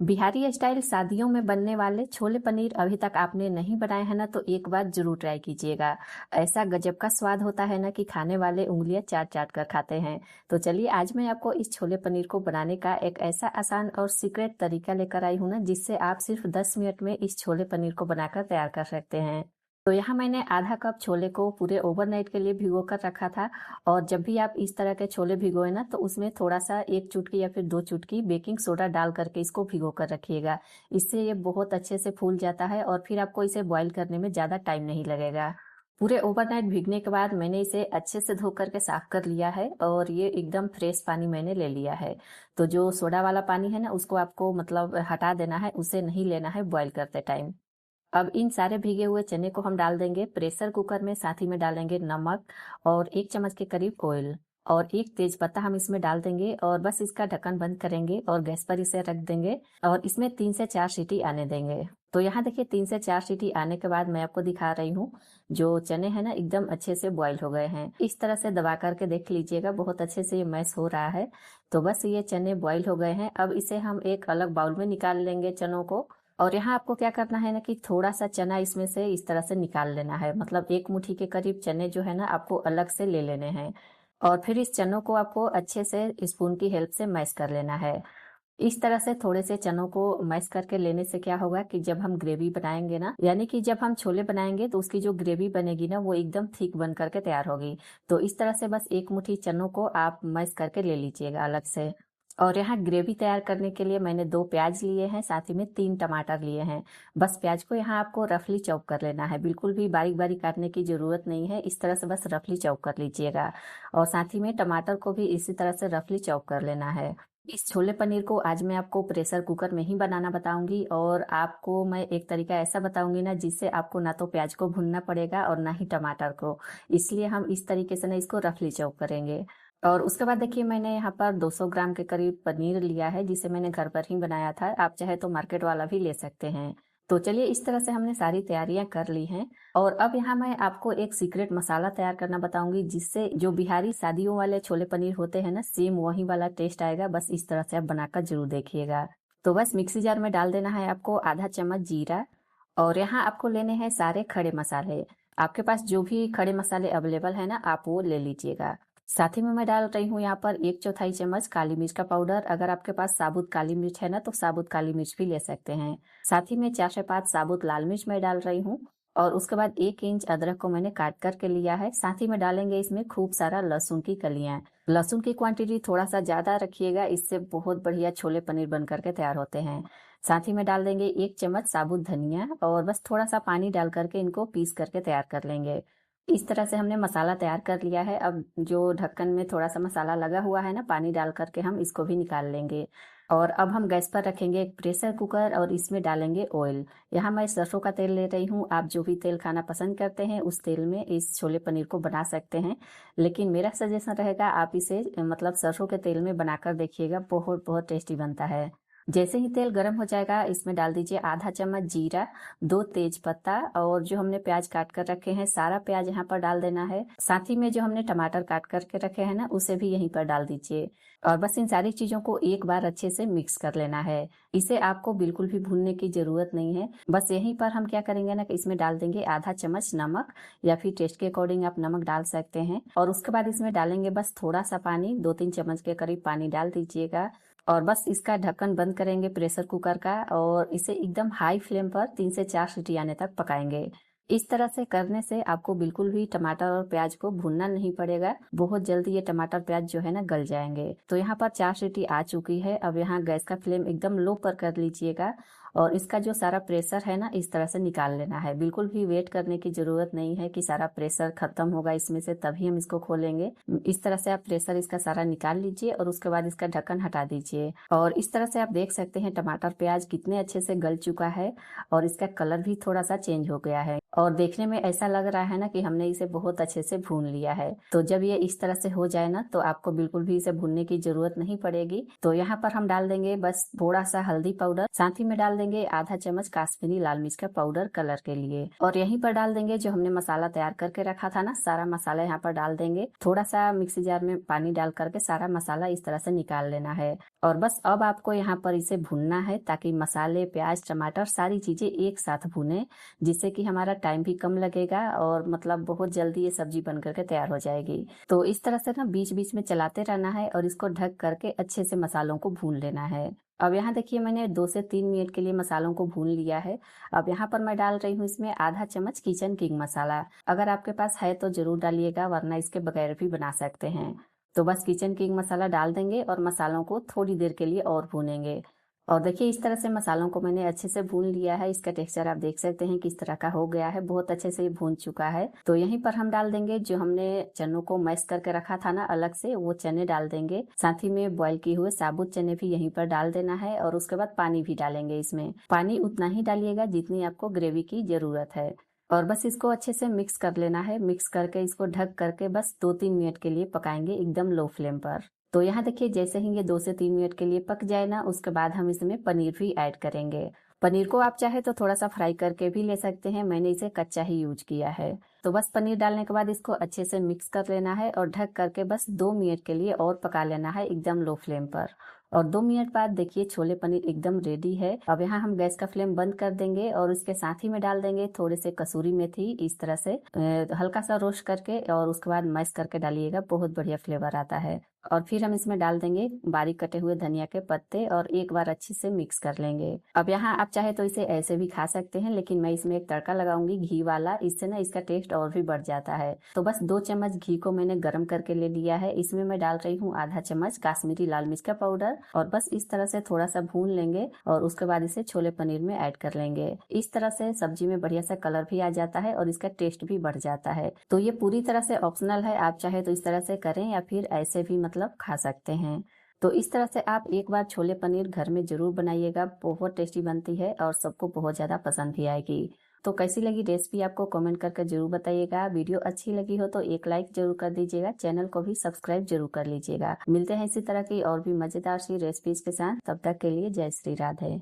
Bihari style शादियों में बनने वाले छोले पनीर अभी तक आपने नहीं बनाए हैं ना, तो एक बार जरूर ट्राई कीजिएगा। ऐसा गजब का स्वाद होता है ना कि खाने वाले उंगलियां चाट चाट कर खाते हैं। तो चलिए, आज मैं आपको इस छोले पनीर को बनाने का एक ऐसा आसान और सीक्रेट तरीका लेकर आई हूँ ना, जिससे आप सिर्फ 10 मिनट में इस छोले पनीर को बनाकर तैयार कर सकते हैं। तो यहाँ मैंने आधा कप छोले को पूरे ओवरनाइट के लिए भिगो कर रखा था। और जब भी आप इस तरह के छोले भिगोए ना, तो उसमें थोड़ा सा 1 चुटकी या फिर 2 चुटकी बेकिंग सोडा डाल करके इसको भिगो कर रखिएगा। इससे ये बहुत अच्छे से फूल जाता है और फिर आपको इसे बॉईल करने में ज़्यादा टाइम नहीं लगेगा। पूरे ओवरनाइट भीगने के बाद मैंने इसे अच्छे से धो करके साफ कर लिया है और ये एकदम फ्रेश पानी मैंने ले लिया है। तो जो सोडा वाला पानी है ना, उसको आपको मतलब हटा देना है, उसे नहीं लेना है बॉईल करते टाइम। अब इन सारे भीगे हुए चने को हम डाल देंगे प्रेशर कुकर में, साथ ही में डालेंगे नमक और 1 चम्मच के करीब ऑयल और एक तेज पत्ता हम इसमें डाल देंगे और बस इसका ढक्कन बंद करेंगे और गैस पर इसे रख देंगे और इसमें 3 से 4 सीटी आने देंगे। तो यहाँ देखिए, 3 से 4 सीटी आने के बाद मैं आपको दिखा रही हूँ, जो चने हैं ना एकदम अच्छे से बॉईल हो गए हैं। इस तरह से दबा करके देख लीजिएगा, बहुत अच्छे से ये मैश हो रहा है। तो बस ये चने बॉईल हो गए हैं। अब इसे हम एक अलग बाउल में निकाल लेंगे चनों को। और यहाँ आपको क्या करना है ना कि थोड़ा सा चना इसमें से इस तरह से निकाल लेना है, मतलब 1 मुट्ठी के करीब चने जो है ना आपको अलग से ले लेने हैं। और फिर इस चनों को आपको अच्छे से स्पून की हेल्प से मैश कर लेना है। इस तरह से थोड़े से चनों को मैश करके लेने से क्या होगा कि जब हम ग्रेवी बनाएंगे ना, यानी कि जब हम छोले बनाएंगे, तो उसकी जो ग्रेवी बनेगी ना वो एकदम थिक बन करके तैयार होगी। तो इस तरह से बस 1 मुट्ठी चनों को आप मैश करके ले लीजिएगा अलग से। और यहाँ ग्रेवी तैयार करने के लिए मैंने 2 प्याज लिए हैं, साथ ही में 3 टमाटर लिए हैं। बस प्याज को यहाँ आपको रफली चॉप कर लेना है, बिल्कुल भी बारीक बारीक काटने की जरूरत नहीं है। इस तरह से बस रफली चॉप कर लीजिएगा। और साथ ही में टमाटर को भी इसी तरह से रफली चॉप कर लेना है। इस छोले पनीर को आज मैं आपको प्रेशर कुकर में ही बनाना बताऊंगी और आपको मैं एक तरीका ऐसा बताऊंगी ना, जिससे आपको ना तो प्याज को भूनना पड़ेगा और ना ही टमाटर को। इसलिए हम इस तरीके से ना इसको रफली चॉप करेंगे। और उसके बाद देखिए, मैंने यहाँ पर 200 ग्राम के करीब पनीर लिया है, जिसे मैंने घर पर ही बनाया था। आप चाहे तो मार्केट वाला भी ले सकते हैं। तो चलिए, इस तरह से हमने सारी तैयारियां कर ली हैं। और अब यहाँ मैं आपको एक सीक्रेट मसाला तैयार करना बताऊंगी, जिससे जो बिहारी शादियों वाले छोले पनीर होते हैं ना, सेम वही वाला टेस्ट आएगा। बस इस तरह से आप बनाकर जरूर देखिएगा। तो बस मिक्सी जार में डाल देना है आपको आधा चम्मच जीरा। और यहाँ आपको लेने हैं सारे खड़े मसाले। आपके पास जो भी खड़े मसाले अवेलेबल है ना, आप वो ले लीजिएगा। साथ ही में मैं डाल रही हूँ यहाँ पर 1/4 चम्मच काली मिर्च का पाउडर। अगर आपके पास साबुत काली मिर्च है ना, तो साबुत काली मिर्च भी ले सकते हैं। साथ ही में 4 से 5 साबुत लाल मिर्च मैं डाल रही हूँ। और उसके बाद 1 इंच अदरक को मैंने काट करके लिया है। साथ ही में डालेंगे इसमें खूब सारा लहसुन की कलियां। लहसुन की क्वांटिटी थोड़ा सा ज्यादा रखिएगा, इससे बहुत बढ़िया छोले पनीर बन करके तैयार होते हैं। साथ ही में डाल देंगे 1 चम्मच साबुत धनिया और बस थोड़ा सा पानी डाल करके इनको पीस करके तैयार कर लेंगे। इस तरह से हमने मसाला तैयार कर लिया है। अब जो ढक्कन में थोड़ा सा मसाला लगा हुआ है ना, पानी डाल करके हम इसको भी निकाल लेंगे। और अब हम गैस पर रखेंगे एक प्रेशर कुकर और इसमें डालेंगे ऑयल। यहाँ मैं सरसों का तेल ले रही हूँ। आप जो भी तेल खाना पसंद करते हैं उस तेल में इस छोले पनीर को बना सकते हैं, लेकिन मेरा सजेशन रहेगा आप इसे मतलब सरसों के तेल में बनाकर देखिएगा, बहुत बहुत टेस्टी बनता है। जैसे ही तेल गर्म हो जाएगा, इसमें डाल दीजिए आधा चम्मच जीरा, 2 तेज पत्ता और जो हमने प्याज काट कर रखे हैं, सारा प्याज यहाँ पर डाल देना है। साथ ही में जो हमने टमाटर काट करके रखे हैं ना, उसे भी यहीं पर डाल दीजिए। और बस इन सारी चीजों को एक बार अच्छे से मिक्स कर लेना है। इसे आपको बिल्कुल भी भूनने की जरूरत नहीं है। बस यहीं पर हम क्या करेंगे ना कि इसमें डाल देंगे आधा चम्मच नमक, या फिर टेस्ट के अकॉर्डिंग आप नमक डाल सकते हैं। और उसके बाद इसमें डालेंगे बस थोड़ा सा पानी, 2-3 चम्मच के करीब पानी डाल दीजिएगा। और बस इसका ढक्कन बंद करेंगे प्रेशर कुकर का और इसे एकदम हाई फ्लेम पर 3 से 4 सीटी आने तक पकाएंगे। इस तरह से करने से आपको बिल्कुल भी टमाटर और प्याज को भूनना नहीं पड़ेगा, बहुत जल्दी ये टमाटर प्याज जो है ना गल जाएंगे। तो यहाँ पर 4 सीटी आ चुकी है। अब यहाँ गैस का फ्लेम एकदम लो पर कर लीजिएगा और इसका जो सारा प्रेशर है ना, इस तरह से निकाल लेना है। बिल्कुल भी वेट करने की जरूरत नहीं है कि सारा प्रेशर खत्म होगा इसमें से तभी हम इसको खोलेंगे। इस तरह से आप प्रेशर इसका सारा निकाल लीजिए और उसके बाद इसका ढक्कन हटा दीजिए। और इस तरह से आप देख सकते हैं टमाटर प्याज कितने अच्छे से गल चुका है और इसका कलर भी थोड़ा सा चेंज हो गया है। और देखने में ऐसा लग रहा है ना कि हमने इसे बहुत अच्छे से भून लिया है। तो जब ये इस तरह से हो जाए ना तो आपको बिल्कुल भी इसे भूनने की जरूरत नहीं पड़ेगी। तो यहाँ पर हम डाल देंगे बस थोड़ा सा हल्दी पाउडर, साथ ही में डाल देंगे आधा चम्मच काश्मीरी लाल मिर्च का पाउडर कलर के लिए, और यहीं पर डाल देंगे जो हमने मसाला तैयार करके रखा था ना, सारा मसाला यहाँ पर डाल देंगे। थोड़ा सा मिक्सी जार में पानी डाल करके सारा मसाला इस तरह से निकाल लेना है। और बस अब आपको यहाँ पर इसे भूनना है ताकि मसाले, प्याज, टमाटर सारी चीजें एक साथ भुने, जिससे कि हमारा टाइम भी कम लगेगा और मतलब बहुत जल्दी ये सब्जी बन करके तैयार हो जाएगी। तो इस तरह से ना बीच बीच में चलाते रहना है और इसको ढक करके अच्छे से मसालों को भून लेना है। अब यहाँ देखिए मैंने 2 से 3 मिनट के लिए मसालों को भून लिया है। अब यहाँ पर मैं डाल रही हूँ इसमें आधा चम्मच किचन किंग मसाला। अगर आपके पास है तो जरूर डालिएगा, वरना इसके बगैर भी बना सकते हैं। तो बस किचन किंग मसाला डाल देंगे और मसालों को थोड़ी देर के लिए और भूनेंगे। और देखिए इस तरह से मसालों को मैंने अच्छे से भून लिया है। इसका टेक्सचर आप देख सकते हैं किस तरह का हो गया है, बहुत अच्छे से भून चुका है। तो यहीं पर हम डाल देंगे जो हमने चनों को मैश करके रखा था ना अलग से, वो चने डाल देंगे। साथ ही में बॉईल किए हुए साबुत चने भी यहीं पर डाल देना है और उसके बाद पानी भी डालेंगे। इसमें पानी उतना ही डालिएगा जितनी आपको ग्रेवी की जरूरत है। और बस इसको अच्छे से मिक्स कर लेना है। मिक्स करके इसको ढक करके बस 2-3 मिनट के लिए पकाएंगे एकदम लो फ्लेम पर। तो यहाँ देखिए जैसे ही ये 2 से 3 मिनट के लिए पक जाए ना, उसके बाद हम इसमें पनीर भी ऐड करेंगे। पनीर को आप चाहे तो थोड़ा सा फ्राई करके भी ले सकते हैं, मैंने इसे कच्चा ही यूज किया है। तो बस पनीर डालने के बाद इसको अच्छे से मिक्स कर लेना है और ढक करके बस 2 मिनट के लिए और पका लेना है एकदम लो फ्लेम पर। और 2 मिनट बाद देखिए छोले पनीर एकदम रेडी है। अब यहाँ हम गैस का फ्लेम बंद कर देंगे और उसके साथ ही में डाल देंगे थोड़े से कसूरी मेथी, इस तरह से हल्का सा रोस्ट करके, और उसके बाद मैश करके डालिएगा, बहुत बढ़िया फ्लेवर आता है। और फिर हम इसमें डाल देंगे बारीक कटे हुए धनिया के पत्ते और एक बार अच्छे से मिक्स कर लेंगे। अब यहाँ आप चाहे तो इसे ऐसे भी खा सकते हैं, लेकिन मैं इसमें एक तड़का लगाऊंगी घी वाला, इससे ना इसका टेस्ट और भी बढ़ जाता है। तो बस 2 चम्मच घी को मैंने गर्म करके ले लिया है। इसमें मैं डाल रही हूँ आधा चम्मच काश्मीरी लाल मिर्च का पाउडर, और बस इस तरह से थोड़ा सा भून लेंगे और उसके बाद इसे छोले पनीर में ऐड कर लेंगे। इस तरह से सब्जी में बढ़िया सा कलर भी आ जाता है और इसका टेस्ट भी बढ़ जाता है। तो ये पूरी तरह से ऑप्शनल है, आप चाहे तो इस तरह से करें या फिर ऐसे भी मतलब खा सकते हैं। तो इस तरह से आप एक बार छोले पनीर घर में जरूर बनाइएगा, बहुत टेस्टी बनती है और सबको बहुत ज्यादा पसंद भी आएगी। तो कैसी लगी रेसिपी आपको कमेंट करके जरूर बताइएगा। वीडियो अच्छी लगी हो तो एक लाइक जरूर कर दीजिएगा, चैनल को भी सब्सक्राइब जरूर कर लीजिएगा। मिलते हैं इसी तरह की और भी मजेदार सी रेसिपीज के साथ, तब तक के लिए जय श्री राधे।